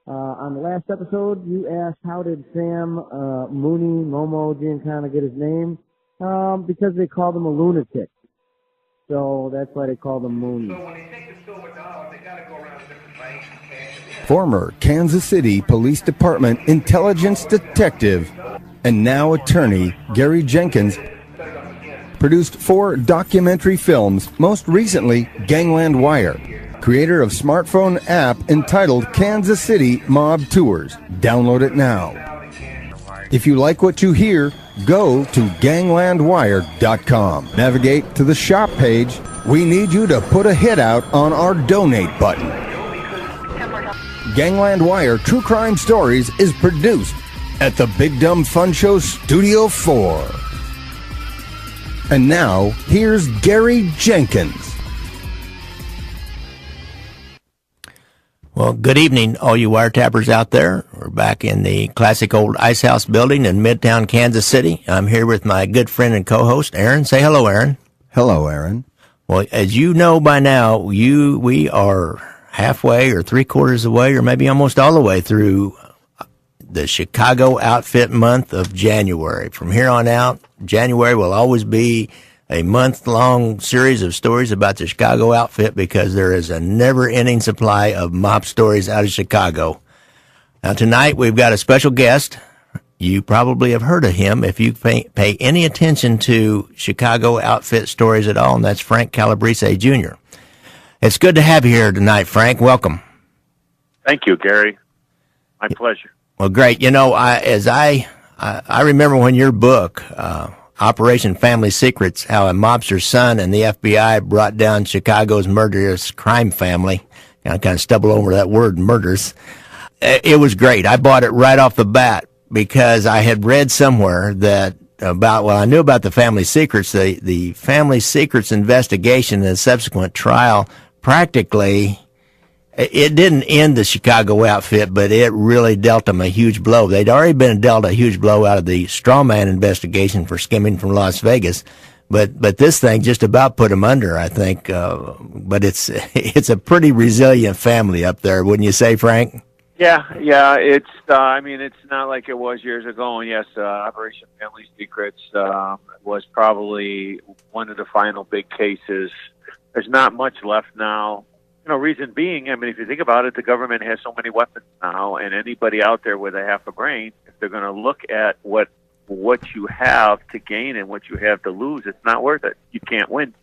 On the last episode, you asked how did Sam Mooney, Momo, Giancana get his name? Because they called him a lunatic. So that's why they called him Mooney. So when they take the silver dollar, they got to go around different banks and cash it in. Former Kansas City Police Department intelligence detective and now attorney Gary Jenkins produced 4 documentary films, most recently Gangland Wire, creator of smartphone app entitled Kansas City Mob Tours. Download it now. If you like what you hear, go to ganglandwire.com. Navigate to the shop page. We need you to put a hit out on our donate button. Gangland Wire True Crime Stories is produced at the Big Dumb Fun Show Studio 4. And now, here's Gary Jenkins. Well, good evening, all you wiretappers out there. We're back in the classic old Ice House building in Midtown, Kansas City. I'm here with my good friend and co-host, Aaron. Say hello, Aaron. Hello, Aaron. Well, as you know by now, we are halfway or 3/4 of the way or maybe almost all the way through the Chicago Outfit month of January. From here on out, January will always be a month-long series of stories about the Chicago Outfit because there is a never-ending supply of mob stories out of Chicago. Now, tonight we've got a special guest. You probably have heard of him if you pay any attention to Chicago Outfit stories at all, and that's Frank Calabrese, Jr. It's good to have you here tonight, Frank. Welcome. Thank you, Gary. My pleasure. Well, great. You know, I remember when your book, Operation Family Secrets, how a mobster's son and the FBI brought down Chicago's murderous crime family. I kind of stumbled over that word, murders. It was great. I bought it right off the bat because I had read somewhere that I knew about the Family Secrets. The Family Secrets investigation and subsequent trial practically, it didn't end the Chicago Outfit, but it really dealt them a huge blow. They'd already been dealt a huge blow out of the strawman investigation for skimming from Las Vegas, but this thing just about put them under, I think. But it's a pretty resilient family up there, wouldn't you say, Frank? Yeah. It's it's not like it was years ago. And yes, Operation Family Secrets was probably one of the final big cases. There's not much left now. Reason being, if you think about it, the government has so many weapons now, and anybody out there with a half a brain, if they're going to look at what you have to gain and what you have to lose, it's not worth it. You can't win.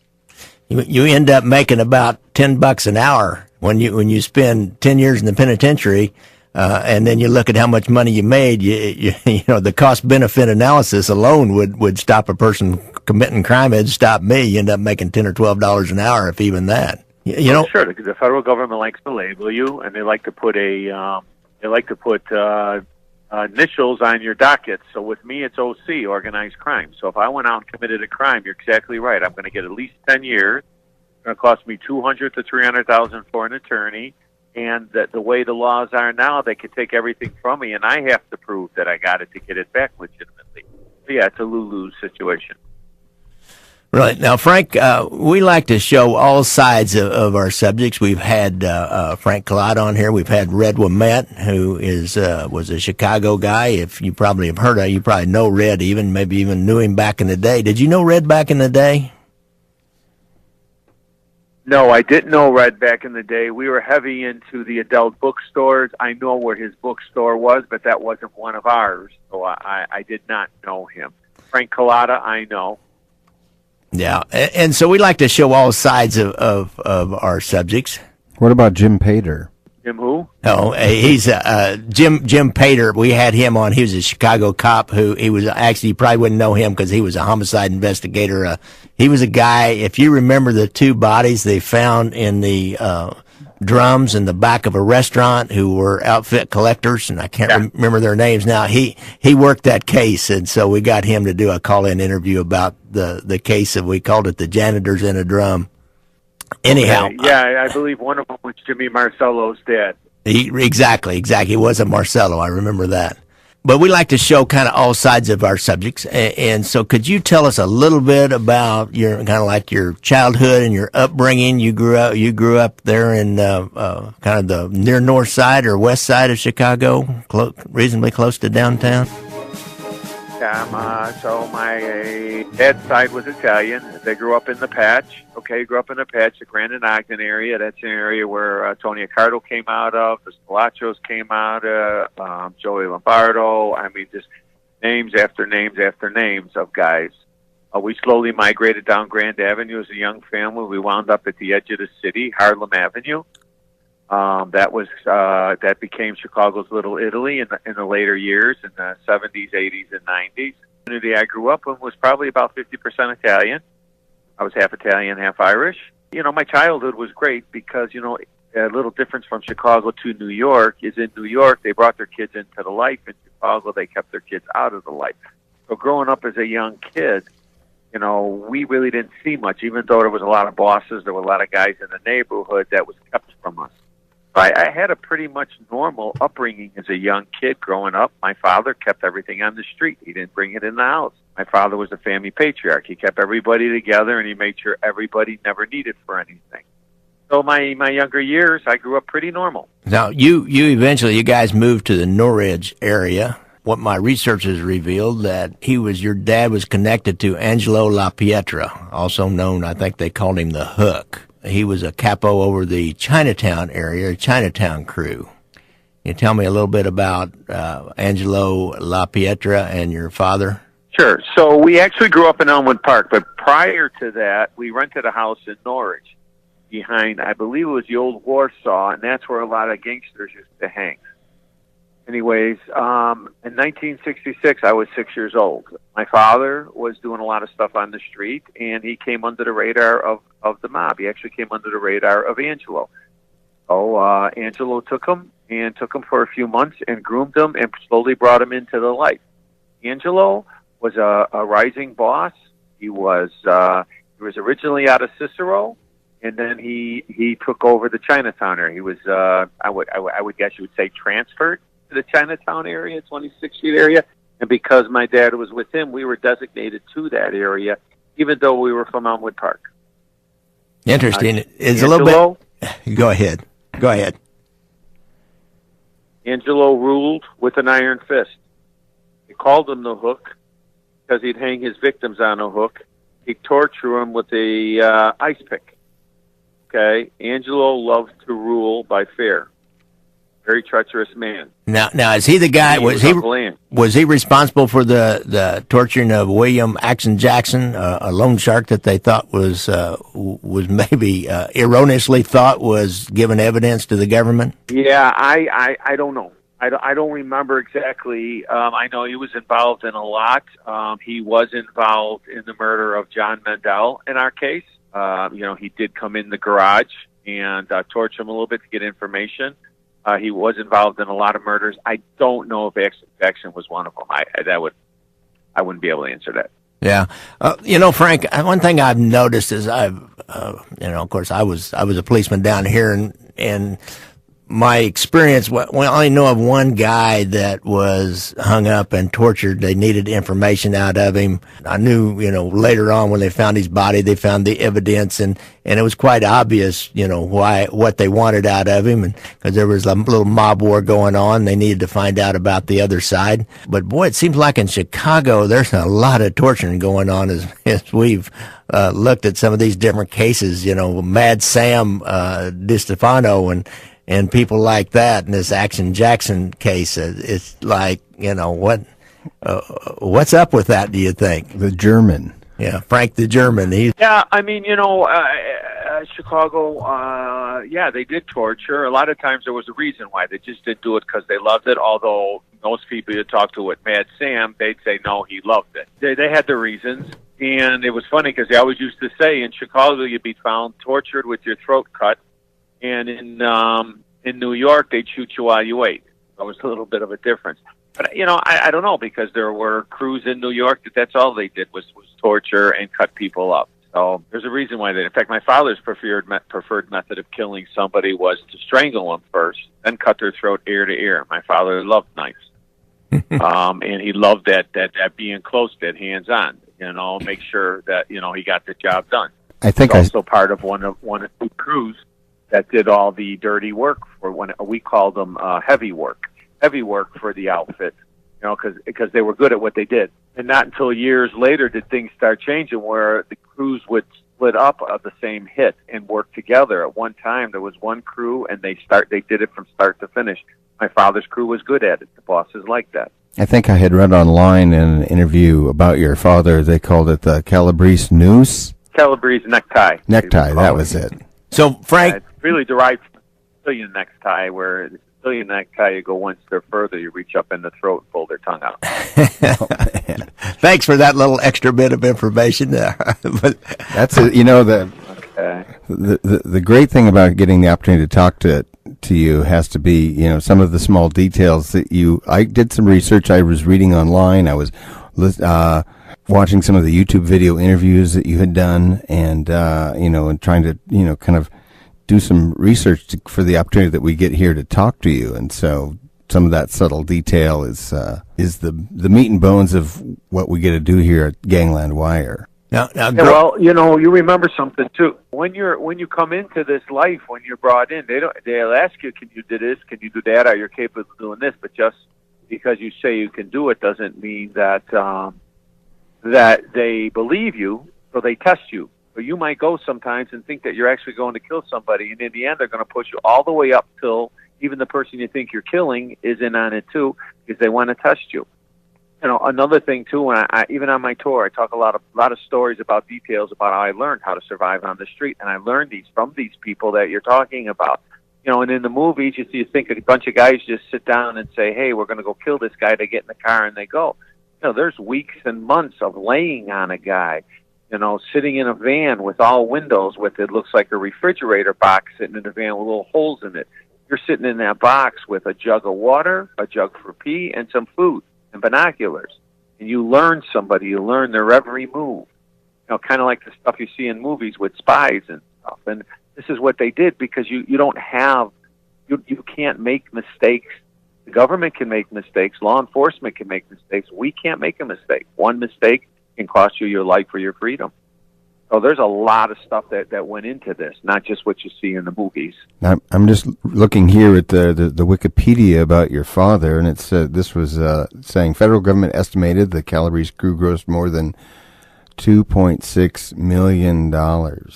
You end up making about $10 an hour when you spend 10 years in the penitentiary, and then you look at how much money you made. The cost benefit analysis alone would stop a person committing crime. It'd stop me. You end up making $10 or $12 an hour, if even that. Sure, because the federal government likes to label you, and they like to put initials on your docket. So with me, it's OC, organized crime. So if I went out and committed a crime, you're exactly right. I'm going to get at least 10 years. It's going to cost me $200,000 to $300,000 for an attorney. And the way the laws are now, they could take everything from me, and I have to prove that I got it to get it back legitimately. So yeah, it's a lose-lose situation. Right. Now, Frank, we like to show all sides of our subjects. We've had Frank Collada on here. We've had Red Ouimet, who was a Chicago guy. If you probably have heard of, you probably know Red maybe even knew him back in the day. Did you know Red back in the day? No, I didn't know Red back in the day. We were heavy into the adult bookstores. I know where his bookstore was, but that wasn't one of ours, so I did not know him. Frank Collada, I know. Yeah, and so we like to show all sides of our subjects. What about Jim Pater? Jim who? Oh, he's Jim Pater. We had him on. He was a Chicago cop he was actually, you probably wouldn't know him because he was a homicide investigator. He was a guy, if you remember the 2 bodies they found in the drums in the back of a restaurant who were outfit collectors, and I can't remember their names now. He worked that case, and so we got him to do a call-in interview about the case, and we called it the janitors in a drum. Anyhow. Okay. Yeah, I believe one of them was Jimmy Marcello's dad. Exactly. He was a Marcello. I remember that. But we like to show kind of all sides of our subjects. And so could you tell us a little bit about your kind of like your childhood and your upbringing? You grew up there in kind of the near north side or west side of Chicago, reasonably close to downtown? Yeah, so my dad's side was Italian. They grew up in the Patch. Okay, grew up in the Patch, the Grand and Ogden area. That's an area where Tony Accardo came out of, the Spilaccios came out of, Joey Lombardo. I mean, just names after names after names of guys. We slowly migrated down Grand Avenue as a young family. We wound up at the edge of the city, Harlem Avenue. That became Chicago's Little Italy in the later years, in the 70s, 80s, and 90s. The community I grew up in was probably about 50% Italian. I was half Italian, half Irish. My childhood was great because, a little difference from Chicago to New York is in New York, they brought their kids into the life. In Chicago, they kept their kids out of the life. So growing up as a young kid, we really didn't see much, even though there was a lot of bosses, there were a lot of guys in the neighborhood that was kept from us. I had a pretty much normal upbringing as a young kid growing up. My father kept everything on the street. He didn't bring it in the house. My father was a family patriarch. He kept everybody together, and he made sure everybody never needed for anything. So my younger years, I grew up pretty normal. Now, you guys moved to the Norridge area. What my research has revealed that your dad was connected to Angelo La Pietra, also known, I think they called him the Hook. He was a capo over the Chinatown area, Chinatown crew. Can you tell me a little bit about Angelo La Pietra and your father? Sure. So we actually grew up in Elmwood Park, but prior to that, we rented a house in Norridge behind, I believe it was the old Warsaw, and that's where a lot of gangsters used to hang. Anyways, in 1966, I was 6 years old. My father was doing a lot of stuff on the street, and he came under the radar of the mob. He actually came under the radar of Angelo. Angelo took him for a few months and groomed him and slowly brought him into the light. Angelo was a rising boss. He was originally out of Cicero, and then he took over the Chinatown area. He was I would guess you would say transferred to the Chinatown area, 26th Street area, and because my dad was with him, we were designated to that area, even though we were from Elmwood Park. Interesting. It's a little bit. Go ahead. Angelo ruled with an iron fist. They called him the Hook because he'd hang his victims on a hook. He'd torture them with a ice pick. Okay, Angelo loved to rule by fear. Very treacherous man. Now, is he the guy? Was he responsible for the torturing of William Action Jackson, a loan shark that they thought was maybe erroneously thought was giving evidence to the government? Yeah, I don't know. I don't remember exactly. I know he was involved in a lot. He was involved in the murder of John Mendel in our case. He did come in the garage and torture him a little bit to get information. He was involved in a lot of murders. I don't know if Action was one of them. I wouldn't be able to answer that. Yeah. Frank, one thing I've noticed is of course I was a policeman down here and my experience, I only know of one guy that was hung up and tortured. They needed information out of him. I knew, later on when they found his body, they found the evidence and it was quite obvious, what they wanted out of him. And because there was a little mob war going on, they needed to find out about the other side. But boy, it seems like in Chicago, there's a lot of torturing going on as we've looked at some of these different cases, Mad Sam DiStefano and people like that in this Action Jackson case. It's like, what's up with that, do you think? The German. Yeah, Frank the German. Chicago, they did torture. A lot of times there was a reason why. They just didn't do it because they loved it, although most people you talk to with Mad Sam, they'd say, no, he loved it. They had their reasons, and it was funny because they always used to say in Chicago you'd be found tortured with your throat cut, and in New York, they'd shoot you while you ate. There was a little bit of a difference. But, I don't know, because there were crews in New York that's all they did was torture and cut people up. So there's a reason why in fact, my father's preferred method of killing somebody was to strangle them first, then cut their throat ear to ear. My father loved knives. And he loved that being close, that hands-on, make sure that, he got the job done. I think also part of one of the crews that did all the dirty work for we called them heavy work for the outfit, because they were good at what they did. And not until years later did things start changing, where the crews would split up of the same hit and work together. At one time, there was one crew, and they did it from start to finish. My father's crew was good at it. The bosses liked that. I think I had read online in an interview about your father, they called it the Calabrese noose. Calabrese necktie. Necktie, that was it. So, Frank... it's really derived from the Sicilian necktie, where the Sicilian necktie, you go one step further, you reach up in the throat and pull their tongue out. Thanks for that little extra bit of information there. But that's it. The great thing about getting the opportunity to talk to you has to be, some of the small details that I did some research. I was reading online. I was watching some of the YouTube video interviews that you had done, and and trying to kind of do some research for the opportunity that we get here to talk to you. And so some of that subtle detail is the meat and bones of what we get to do here at Gangland Wire. Well, you remember something too. When you come into this life, when you're brought in, they'll ask you, can you do this? Can you do that? Are you capable of doing this? But just because you say you can do it doesn't mean that they believe you, so they test you. So you might go sometimes and think that you're actually going to kill somebody, and in the end, they're going to push you all the way up till even the person you think you're killing is in on it too, because they want to test you. Another thing too, when I even on my tour, I talk a lot of stories about details about how I learned how to survive on the street, and I learned these from these people that you're talking about. And in the movies, you think a bunch of guys just sit down and say, "Hey, we're going to go kill this guy." They get in the car and they go. There's weeks and months of laying on a guy, sitting in a van with all windows, with it looks like a refrigerator box sitting in a van with little holes in it. You're sitting in that box with a jug of water, a jug for pee, and some food and binoculars. And you learn somebody, you learn their every move. Kind of like the stuff you see in movies with spies and stuff. And this is what they did, because you can't make mistakes. The government can make mistakes. Law enforcement can make mistakes. We can't make a mistake. One mistake can cost you your life or your freedom. So there's a lot of stuff that went into this, not just what you see in the movies. I'm just looking here at the Wikipedia about your father, and it's this was saying federal government estimated the Calabrese crew grossed more than $2.6 million.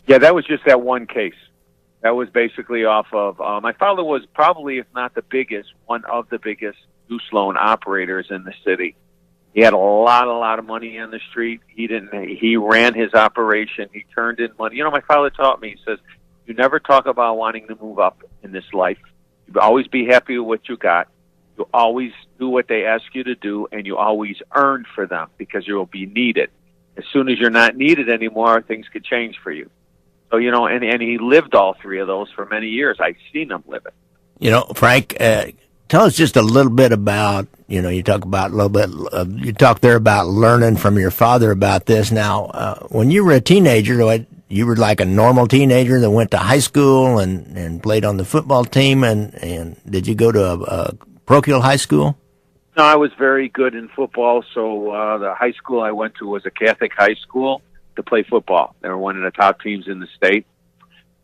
Yeah, that was just that one case. That was basically off of my father was probably, if not the biggest, one of the biggest goose loan operators in the city. He had a lot of money on the street. He ran his operation. He turned in money. My father taught me, he says, you never talk about wanting to move up in this life. You always be happy with what you got. You always do what they ask you to do, and you always earn for them, because you will be needed. As soon as you're not needed anymore, things could change for you. So, and he lived all three of those for many years. I've seen him live it. Frank, tell us just a little bit about, you talk about a little bit, you talk there about learning from your father about this. Now, when you were a teenager, you were like a normal teenager that went to high school and played on the football team, and did you go to a parochial high school? No, I was very good in football, so the high school I went to was a Catholic high school to play football. They were one of the top teams in the state.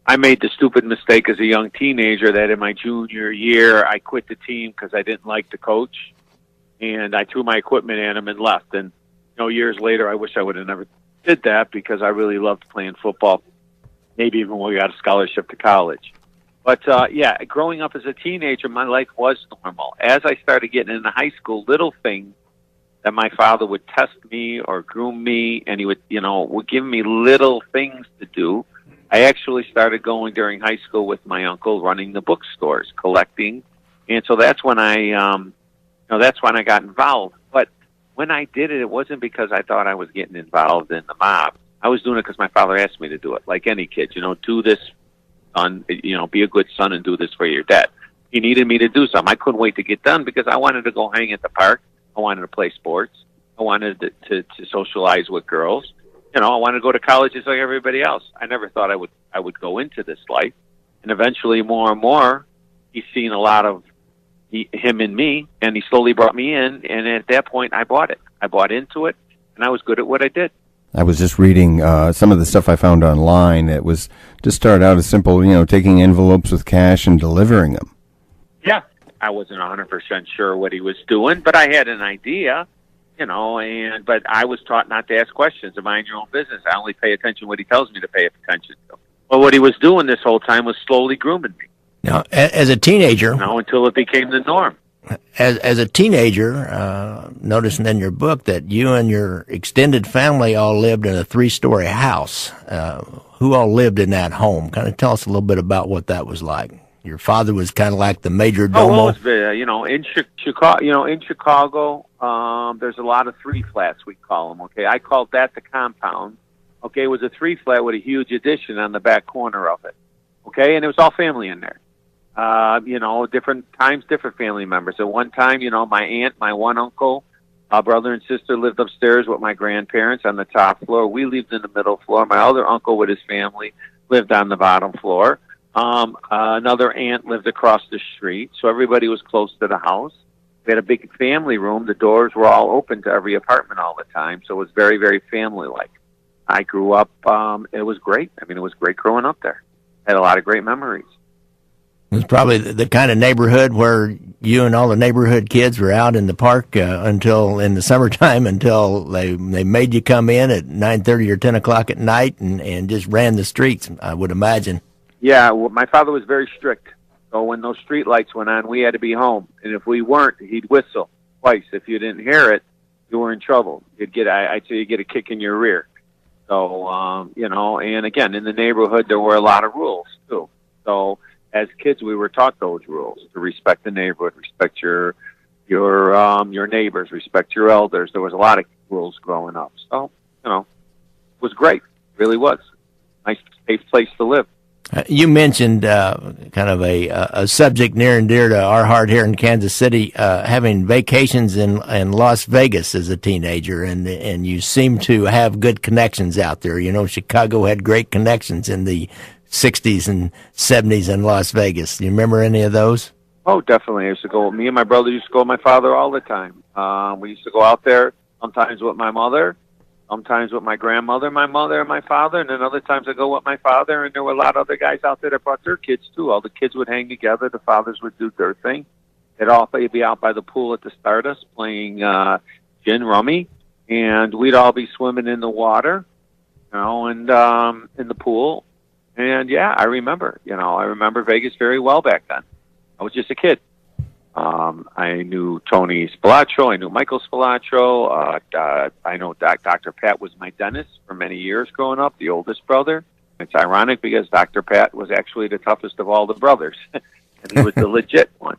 I made the stupid mistake as a young teenager that in my junior year, I quit the team because I didn't like the coach, and I threw my equipment at him and left. And years later, I wish I would have never did that, because I really loved playing football, maybe even when we got a scholarship to college. But, growing up as a teenager, my life was normal. As I started getting into high school, little things that my father would test me or groom me, and he would give me little things to do. I actually started going during high school with my uncle, running the bookstores, collecting, and so that's when I got involved. But when I did it, it wasn't because I thought I was getting involved in the mob. I was doing it because my father asked me to do it, like any kid. Do this, son. Be a good son and do this for your dad. He needed me to do something. I couldn't wait to get done, because I wanted to go hang at the park. I wanted to play sports. I wanted to socialize with girls. I wanted to go to college just like everybody else. I never thought I would go into this life. And eventually, more and more, he's seen a lot of, him and me, and he slowly brought me in. And at that point, I bought it. I bought into it, and I was good at what I did. I was just reading some of the stuff I found online. It was just started out as simple, taking envelopes with cash and delivering them. Yeah, I wasn't 100% sure what he was doing, but I had an idea, but I was taught not to ask questions, to mind your own business. I only pay attention what he tells me to pay attention to. Well, what he was doing this whole time was slowly grooming me. Now, as a teenager, until it became the norm. As a teenager, noticing in your book that you and your extended family all lived in a 3-story house. Who all lived in that home? Kind of tell us a little bit about what that was like. Your father was kind of like the major domo. In Chicago, there's a lot of 3 flats, we call them. Okay, I called that the compound. Okay, it was a 3 flat with a huge addition on the back corner of it. Okay, and it was all family in there. Different times, different family members. At one time, my aunt, my one uncle, brother and sister lived upstairs with my grandparents on the top floor. We lived in the middle floor. My other uncle with his family lived on the bottom floor. Another aunt lived across the street, so everybody was close to the house. We had a big family room. The doors were all open to every apartment all the time, so it was very, very family-like. I grew up, it was great. It was great growing up there. Had a lot of great memories. It was probably the kind of neighborhood where you and all the neighborhood kids were out in the park until in the summertime until they made you come in at 9:30 or 10 o'clock at night and just ran the streets, I would imagine. Yeah, well, my father was very strict. So when those street lights went on, we had to be home. And if we weren't, he'd whistle twice. If you didn't hear it, you were in trouble. I'd say you'd get a kick in your rear. So, and again, in the neighborhood, there were a lot of rules, too. So as kids, we were taught those rules to respect the neighborhood, respect your neighbors, respect your elders. There was a lot of rules growing up. So, it was great. It really was. Nice, safe place to live. You mentioned kind of a subject near and dear to our heart here in Kansas City, having vacations in Las Vegas as a teenager, and you seem to have good connections out there. Chicago had great connections in the 60s and 70s in Las Vegas. Do you remember any of those? Oh, definitely. I used to go. Me and my brother used to go with my father all the time. We used to go out there sometimes with my mother, sometimes with my grandmother, my mother, and my father, and then other times I go with my father, and there were a lot of other guys out there that brought their kids, too. All the kids would hang together. The fathers would do their thing. They'd be out by the pool at the Stardust playing gin rummy, and we'd all be swimming in the water, and in the pool. And, yeah, I remember Vegas very well back then. I was just a kid. I knew Tony Spilotro. I knew Michael Spilotro. I know Dr. Pat was my dentist for many years growing up, the oldest brother. It's ironic because Dr. Pat was actually the toughest of all the brothers, and he was the legit one.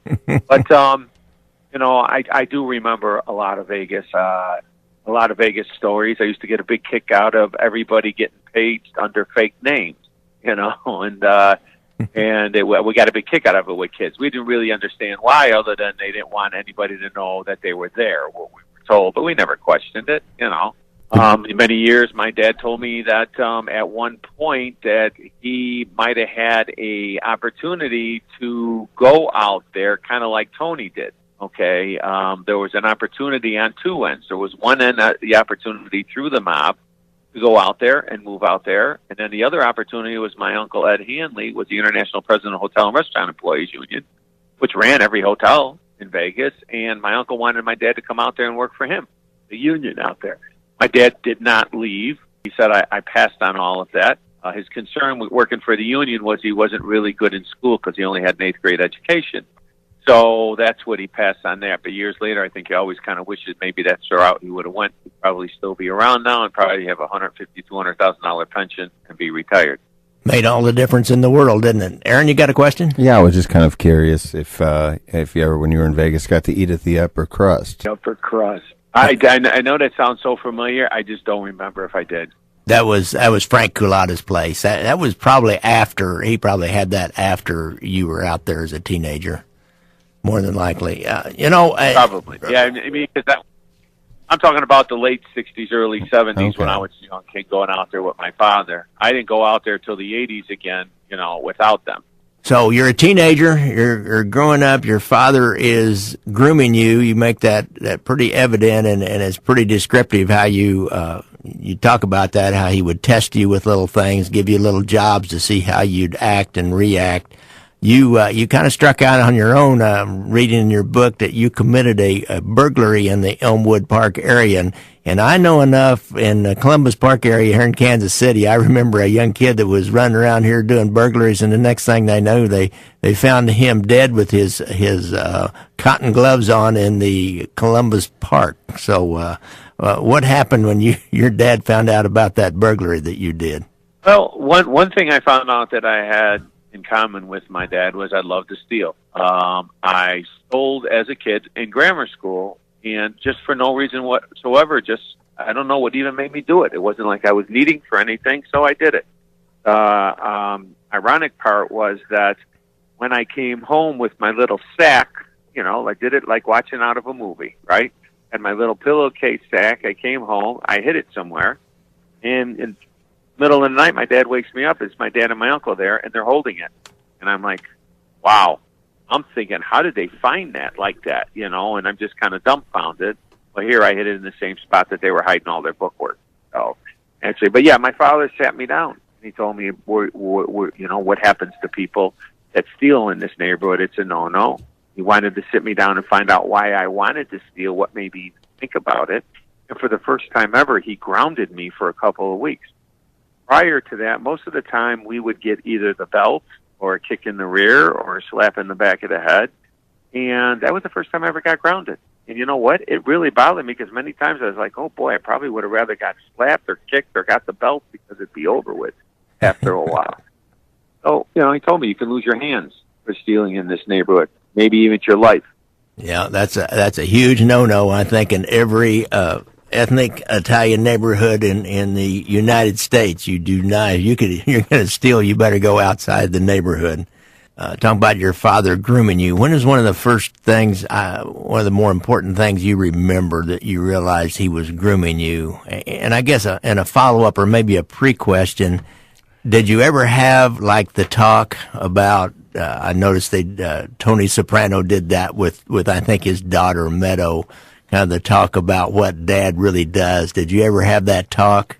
But, I do remember a lot of Vegas stories. I used to get a big kick out of everybody getting paid under fake names, and we got a big kick out of it with kids. We didn't really understand why, other than they didn't want anybody to know that they were there, what we were told, but we never questioned it, Many years, my dad told me that at one point that he might have had a opportunity to go out there kind of like Tony did, okay? There was an opportunity on 2 ends. There was one end, the opportunity through the mob, to go out there and move out there. And then the other opportunity was my uncle Ed Hanley was the International President of Hotel and Restaurant Employees Union, which ran every hotel in Vegas. And my uncle wanted my dad to come out there and work for him, the union out there. My dad did not leave. He said, I passed on all of that. His concern with working for the union was he wasn't really good in school because he only had an 8th grade education. So that's what he passed on that. But years later, I think he always kind of wishes maybe that's the route he would have went. He'd probably still be around now and probably have $150,000, $200,000 pension and be retired. Made all the difference in the world, didn't it? Aaron, you got a question? Yeah, I was just kind of curious if you ever, when you were in Vegas, got to eat at the Upper Crust. Upper Crust. I know that sounds so familiar. I just don't remember if I did. That was Frank Culada's place. That was probably after, he probably had that after you were out there as a teenager. More than likely, probably. Yeah, I mean, because I'm talking about the late '60s, early '70s when I was a young kid going out there with my father. I didn't go out there till the '80s again, without them. So you're a teenager, you're growing up, your father is grooming you. You make that pretty evident, and it's pretty descriptive how you talk about that, how he would test you with little things, give you little jobs to see how you'd act and react. You kind of struck out on your own, reading in your book that you committed a burglary in the Elmwood Park area. And I know enough in the Columbus Park area here in Kansas City. I remember a young kid that was running around here doing burglaries, and the next thing they know, they found him dead with his cotton gloves on in the Columbus Park. So, what happened when your dad found out about that burglary that you did? Well, one thing I found out that I had in common with my dad was I loved to steal. I stole as a kid in grammar school, and just for no reason whatsoever, I don't know what even made me do it. It wasn't like I was needing for anything, so I did it. Ironic part was that when I came home with my little sack, I did it like watching out of a movie, right? And my little pillowcase sack, I came home, I hid it somewhere, and in middle of the night, my dad wakes me up. It's my dad and my uncle there, and they're holding it. And I'm like, wow. I'm thinking, how did they find that like that, And I'm just kind of dumbfounded. Well, here I hid it in the same spot that they were hiding all their bookwork. So, actually, but yeah, my father sat me down. He told me, what happens to people that steal in this neighborhood? It's a no-no. He wanted to sit me down and find out why I wanted to steal, what made me think about it. And for the first time ever, he grounded me for a couple of weeks. Prior to that, most of the time we would get either the belt or a kick in the rear or a slap in the back of the head. And that was the first time I ever got grounded. And you know what? It really bothered me because many times I was like, oh boy, I probably would have rather got slapped or kicked or got the belt because it'd be over with after a while. So, he told me you can lose your hands for stealing in this neighborhood, maybe even your life. Yeah, that's a huge no-no, I think, in every ethnic Italian neighborhood in the United States. You do not. You're going to steal, you better go outside the neighborhood. Talking about your father grooming you. When is one of the first things, one of the more important things you remember that you realized he was grooming you? And I guess in a follow-up or maybe a pre-question, did you ever have like the talk about? I noticed Tony Soprano did that with I think his daughter Meadow. Kind of the talk about what Dad really does. Did you ever have that talk?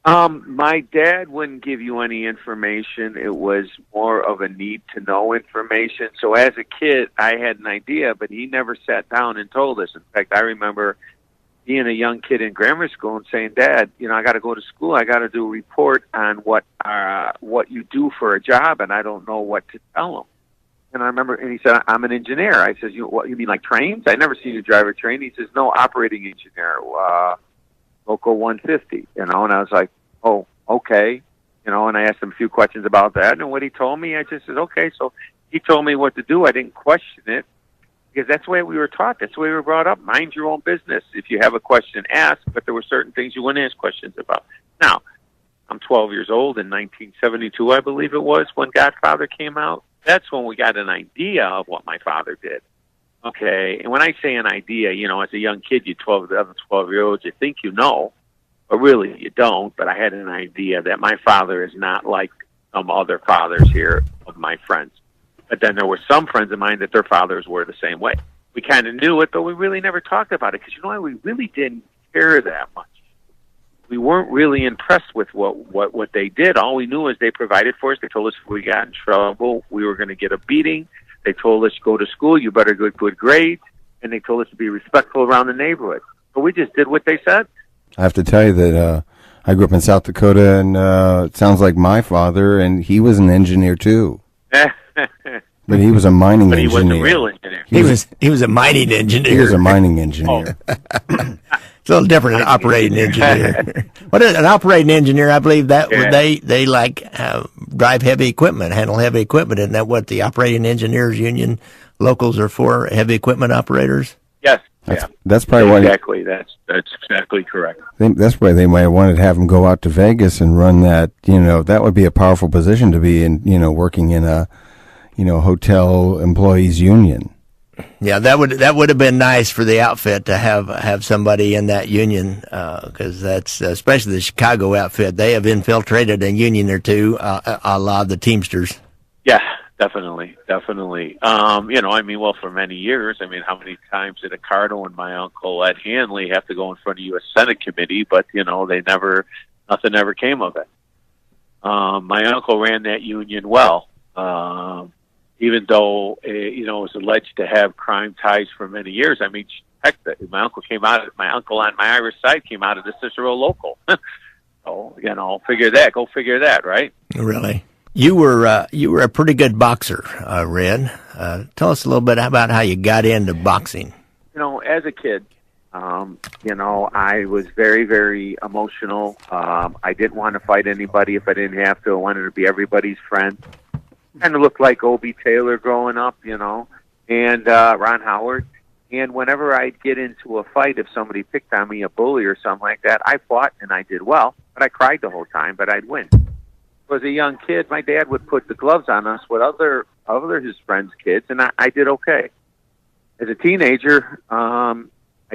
My dad wouldn't give you any information. It was more of a need to know information. So as a kid, I had an idea, but he never sat down and told us. In fact, I remember being a young kid in grammar school and saying, Dad, I got to go to school. I got to do a report on what you do for a job, and I don't know what to tell him. And I remember, and he said, I'm an engineer. I said, you mean like trains? I never seen you drive a train. He says, no, operating engineer, Local 150, and I was like, oh, okay. And I asked him a few questions about that, and what he told me, I just said, okay. So he told me what to do. I didn't question it, because that's the way we were taught. That's the way we were brought up. Mind your own business. If you have a question, ask, but there were certain things you wouldn't ask questions about. Now, I'm 12 years old in 1972, I believe it was, when Godfather came out. That's when we got an idea of what my father did. Okay, and when I say an idea, as a young kid, you 12-year-olds, you think you know, but really you don't. But I had an idea that my father is not like some other fathers here of my friends. But then there were some friends of mine that their fathers were the same way. We kind of knew it, but we really never talked about it because, we really didn't care that much. We weren't really impressed with what they did. All we knew is they provided for us. They told us if we got in trouble, we were going to get a beating. They told us, go to school, you better get good grades. And they told us to be respectful around the neighborhood. So we just did what they said. I have to tell you that I grew up in South Dakota, and it sounds like my father, and he was an engineer too. But he was a mining engineer. But he wasn't a real engineer. He was a mining engineer. He was a mining engineer. It's a little different than an operating engineer. What is an operating engineer? I believe that they like drive heavy equipment, handle heavy equipment. Isn't that what the operating engineers union locals are for? Heavy equipment operators. Yes. That's probably exactly. That's exactly correct. That's why they might have wanted to have him go out to Vegas and run that. That would be a powerful position to be in. Working in a hotel employees union. Yeah, that would have been nice for the outfit to have somebody in that union, because that's especially the Chicago outfit. They have infiltrated a union or two, a la the Teamsters. Yeah, Definitely. Well, for many years, how many times did Accardo and my uncle Ed Hanley have to go in front of U.S. Senate committee, but, nothing ever came of it. My uncle ran that union well, even though, it was alleged to have crime ties for many years. Heck, my uncle on my Irish side came out of the Cicero local. So, go figure that, right? Really? You were a pretty good boxer, Red. Tell us a little bit about how you got into boxing. As a kid, I was very, very emotional. I didn't want to fight anybody if I didn't have to. I wanted to be everybody's friend. Kind of looked like Obie Taylor growing up, and Ron Howard. And whenever I'd get into a fight, if somebody picked on me, a bully or something like that, I fought and I did well, but I cried the whole time, but I'd win. As a young kid, my dad would put the gloves on us with other his friends' kids, and I did okay. As a teenager, I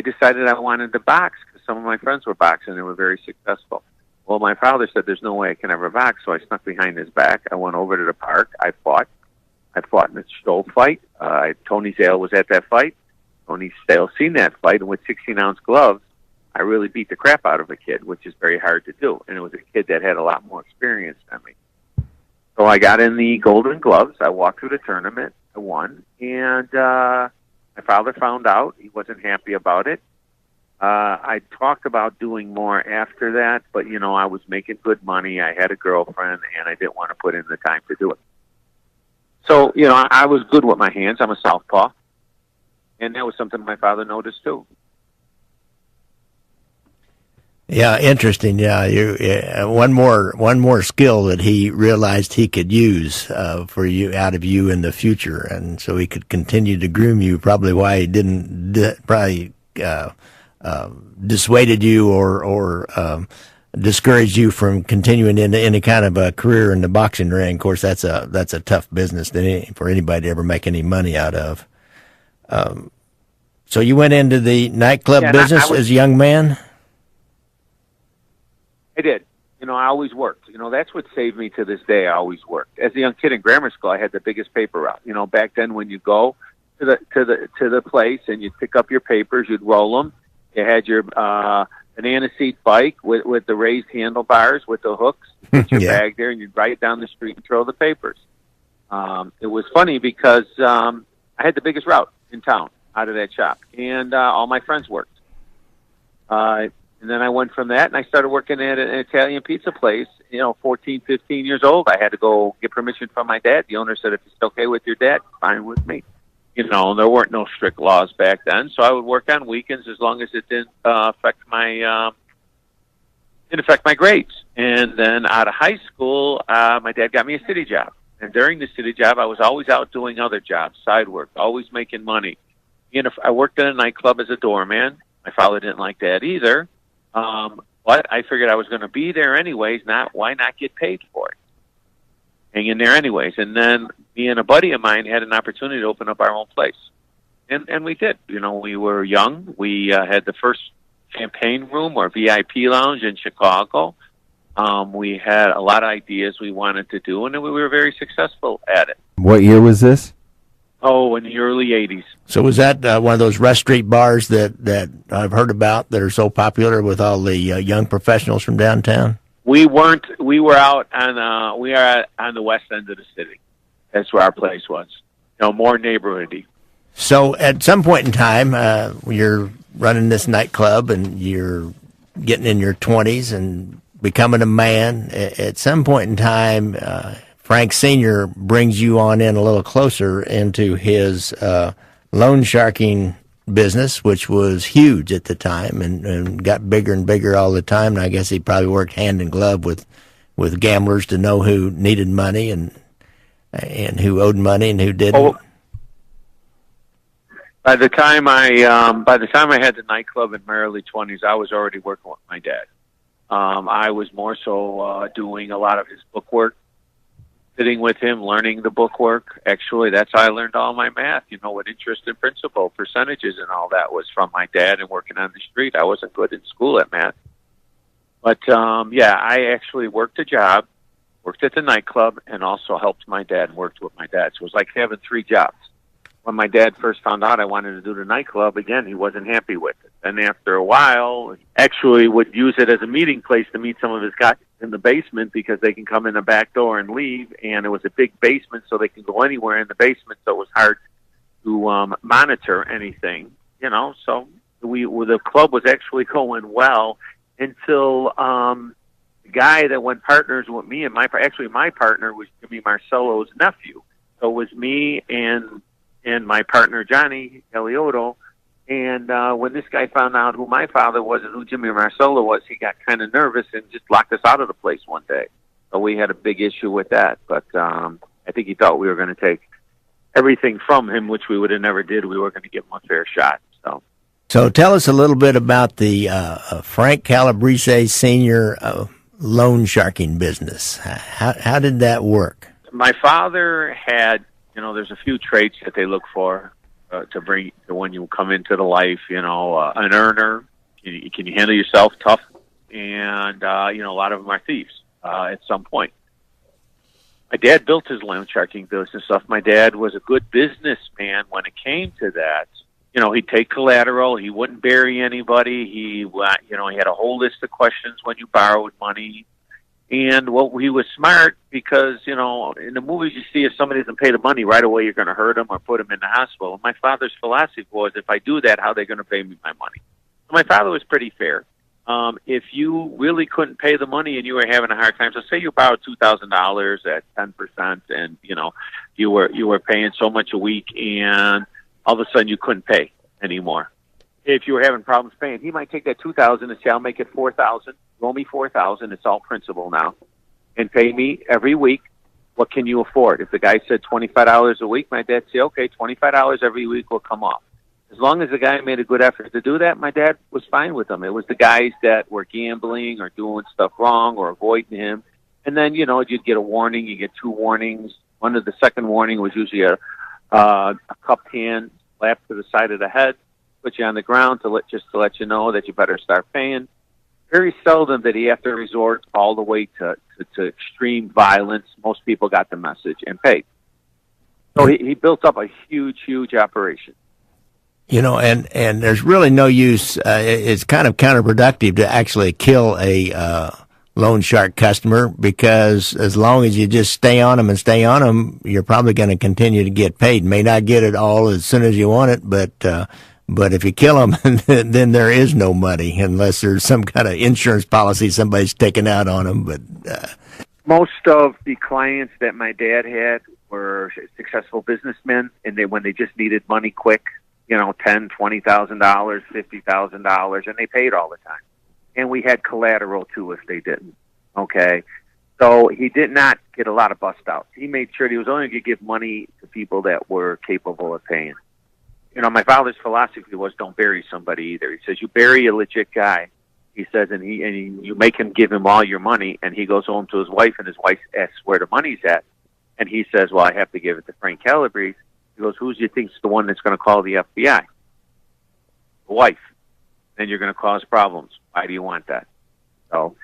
decided I wanted to box because some of my friends were boxing and they were very successful. Well, my father said there's no way I can ever box, so I snuck behind his back. I went over to the park. I fought in a Stoll fight. Tony Zale was at that fight. Tony Zale seen that fight, and with 16-ounce gloves, I really beat the crap out of a kid, which is very hard to do. And it was a kid that had a lot more experience than me. So I got in the Golden Gloves. I walked through the tournament. I won. And my father found out. He wasn't happy about it. I talked about doing more after that, but, I was making good money. I had a girlfriend, and I didn't want to put in the time to do it. So, I was good with my hands. I'm a southpaw. And that was something my father noticed, too. Yeah, interesting. Yeah, one more skill that he realized he could use for you out of you in the future, and so he could continue to groom you. Probably why he didn't dissuaded you or discouraged you from continuing into any kind of a career in the boxing ring. Of course, that's a tough business for anybody to ever make any money out of. So you went into the nightclub business as a young man? I did. I always worked. That's what saved me to this day. I always worked. As a young kid in grammar school, I had the biggest paper route. Back then when you go to the place and you'd pick up your papers, you'd roll them. You had your banana seat bike with the raised handlebars with the hooks. You put your bag there and you'd ride down the street and throw the papers. It was funny because I had the biggest route in town out of that shop, and all my friends worked. And then I went from that, and I started working at an Italian pizza place, 14, 15 years old. I had to go get permission from my dad. The owner said, if it's okay with your dad, fine with me. There weren't no strict laws back then, so I would work on weekends as long as it didn't affect my grades. And then out of high school, my dad got me a city job. And during the city job, I was always out doing other jobs, side work, always making money. I worked in a nightclub as a doorman. My father didn't like that either. But I figured I was going to be there anyways. Why not get paid for it? Hang in there anyways. And then me and a buddy of mine had an opportunity to open up our own place. And we did. We were young. We had the first champagne room or VIP lounge in Chicago. We had a lot of ideas we wanted to do, and we were very successful at it. What year was this? Oh, in the early 80s. So was that one of those rest street bars that I've heard about that are so popular with all the young professionals from downtown? We weren't. We were out on. We are on the west end of the city. That's where our place was. More neighborhoody. So at some point in time, you're running this nightclub and you're getting in your 20s and becoming a man. At some point in time, Frank Sr. brings you on in a little closer into his loan sharking business, which was huge at the time and got bigger and bigger all the time. And I guess he probably worked hand in glove with gamblers to know who needed money and who owed money and who didn't. Oh, by the time I had the nightclub in my early 20s, I was already working with my dad. I was more so doing a lot of his book work, sitting with him, learning the book work. Actually, that's how I learned all my math, with interest and principal, percentages and all that was from my dad and working on the street. I wasn't good in school at math. But, I actually worked a job worked at the nightclub, and also helped my dad and worked with my dad. So it was like having 3 jobs. When my dad first found out I wanted to do the nightclub, again, he wasn't happy with it. And after a while, he actually would use it as a meeting place to meet some of his guys in the basement because they can come in the back door and leave. And it was a big basement, so they can go anywhere in the basement, so it was hard to monitor anything, you know. So the club was actually going well until the guy that went partners with me and my partner was Jimmy Marcello's nephew. So it was me and my partner, Johnny Eliotto. And when this guy found out who my father was and who Jimmy Marcello was, he got kind of nervous and just locked us out of the place one day. So we had a big issue with that. But I think he thought we were going to take everything from him, which we would have never did. We were going to give him a fair shot. So tell us a little bit about the Frank Calabrese Sr. Loan sharking business. How did that work? My father had, you know, there's a few traits that they look for to bring to when you come into the life. You know, an earner. Can you handle yourself? Tough, and you know, a lot of them are thieves at some point. My dad built his loan sharking business stuff. My dad was a good businessman when it came to that. You know, he'd take collateral. He wouldn't bury anybody. He had a whole list of questions when you borrowed money. And he was smart because, you know, in the movies you see if somebody doesn't pay the money right away, you're going to hurt them or put them in the hospital. And my father's philosophy was, if I do that, how are they going to pay me my money? So my father was pretty fair. If you really couldn't pay the money and you were having a hard time, so say you borrowed $2,000 at 10%, and you know you were paying so much a week, and all of a sudden you couldn't pay anymore. If you were having problems paying, he might take that $2,000 and say, "I'll make it $4,000. Roll me $4,000. It's all principal now, and pay me every week. What can you afford?" If the guy said $25 a week, my dad say, "Okay, $25 every week will come off." As long as the guy made a good effort to do that, my dad was fine with them. It was the guys that were gambling or doing stuff wrong or avoiding him. And then, you know, you'd get a warning. You get 2 warnings. The second warning was usually a cupped hand slapped to the side of the head, put you on the ground to let you know that you better start paying. Very seldom did he have to resort all the way to extreme violence. Most people got the message and paid. So he built up a huge operation. You know, and there's really no use. It's kind of counterproductive to actually kill a loan shark customer, because as long as you just stay on them, you're probably going to continue to get paid. May not get it all as soon as you want it, but if you kill them, then there is no money unless there's some kind of insurance policy somebody's taking out on them. But most of the clients that my dad had were successful businessmen, and when they just needed money quick. You know, $10,000, $20,000, $50,000, and they paid all the time. And we had collateral too if they didn't. Okay, so he did not get a lot of bust outs. He made sure he was only going to give money to people that were capable of paying. You know, my father's philosophy was don't bury somebody either. He says you bury a legit guy. He says, and you make him give him all your money, and he goes home to his wife, and his wife asks where the money's at, and he says, well, I have to give it to Frank Calabrese. He goes, who do you think's the one that's going to call the FBI? The wife. Then you're going to cause problems. Why do you want that? So